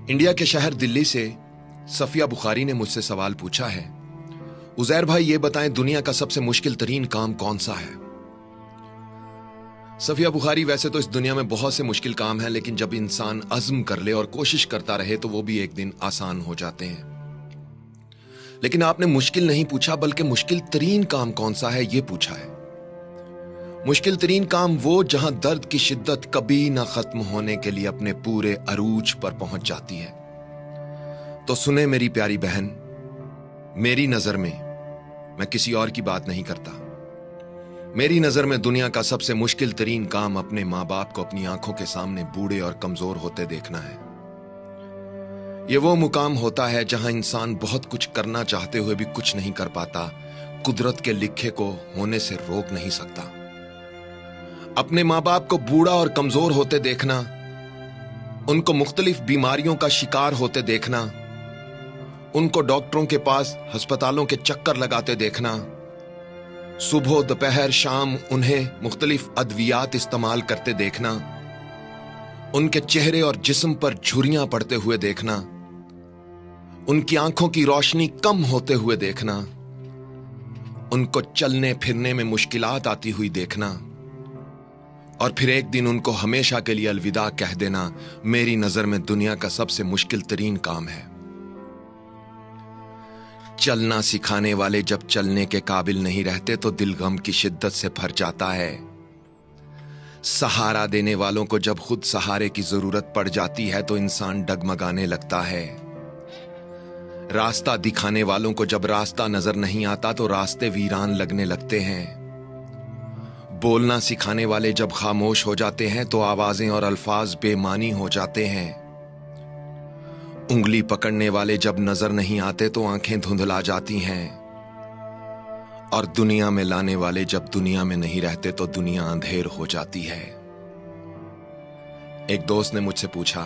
India के शहर दिल्ली से सफिया बुखारी ने मुझसे सवाल पूछा है, उजैर भाई ये बताएं दुनिया का सबसे मुश्किल तरीन काम कौन सा है। सफिया बुखारी, वैसे तो इस दुनिया में बहुत से मुश्किल काम हैं, लेकिन जब इंसान अज़्म कर ले और कोशिश करता रहे तो वो भी एक दिन आसान हो जाते हैं। लेकिन आपने मुश्किल नहीं पूछा, बल्कि मुश्किल तरीन काम कौन सा है ये पूछा है। मुश्किल तरीन काम वो जहां दर्द की शिद्दत कभी ना खत्म होने के लिए अपने पूरे अरूज पर पहुंच जाती है। तो सुने मेरी प्यारी बहन, मेरी नजर में, मैं किसी और की बात नहीं करता, मेरी नजर में दुनिया का सबसे मुश्किल तरीन काम अपने मां बाप को अपनी आंखों के सामने बूढ़े और कमजोर होते देखना है। यह वो मुकाम होता है जहां इंसान बहुत कुछ करना चाहते हुए भी कुछ नहीं कर पाता, कुदरत के लिखे को होने से रोक नहीं सकता। अपने मां बाप को बूढ़ा और कमजोर होते देखना, उनको मुख्तलिफ बीमारियों का शिकार होते देखना, उनको डॉक्टरों के पास अस्पतालों के चक्कर लगाते देखना, सुबह दोपहर शाम उन्हें मुख्तलिफ अद्वियात इस्तेमाल करते देखना, उनके चेहरे और जिस्म पर झुर्रियां पड़ते हुए देखना, उनकी आंखों की रोशनी कम होते हुए देखना, उनको चलने फिरने में मुश्किलात आती हुई देखना, और फिर एक दिन उनको हमेशा के लिए अलविदा कह देना, मेरी नजर में दुनिया का सबसे मुश्किल तरीन काम है। चलना सिखाने वाले जब चलने के काबिल नहीं रहते तो दिल गम की शिद्दत से भर जाता है। सहारा देने वालों को जब खुद सहारे की जरूरत पड़ जाती है तो इंसान डगमगाने लगता है। रास्ता दिखाने वालों को जब रास्ता नजर नहीं आता तो रास्ते वीरान लगने लगते हैं। बोलना सिखाने वाले जब खामोश हो जाते हैं तो आवाजें और अल्फाज बेमानी हो जाते हैं। उंगली पकड़ने वाले जब नजर नहीं आते तो आंखें धुंधला जाती हैं, और दुनिया में लाने वाले जब दुनिया में नहीं रहते तो दुनिया अंधेर हो जाती है। एक दोस्त ने मुझसे पूछा,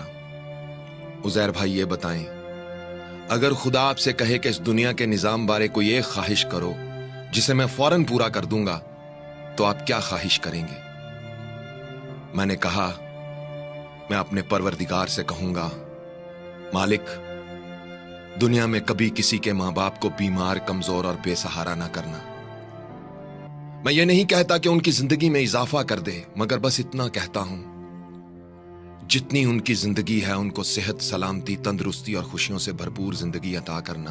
उजैर भाई ये बताएं, अगर खुदा आपसे कहे कि इस दुनिया के निजाम बारे कोई एक ख्वाहिश करो जिसे मैं फौरन पूरा कर दूंगा, तो आप क्या ख्वाहिश करेंगे? मैंने कहा, मैं अपने परवरदिगार से कहूंगा, मालिक, दुनिया में कभी किसी के मां बाप को बीमार, कमजोर और बेसहारा ना करना। मैं ये नहीं कहता कि उनकी जिंदगी में इजाफा कर दे, मगर बस इतना कहता हूं, जितनी उनकी जिंदगी है उनको सेहत, सलामती, तंदुरुस्ती और खुशियों से भरपूर जिंदगी अता करना।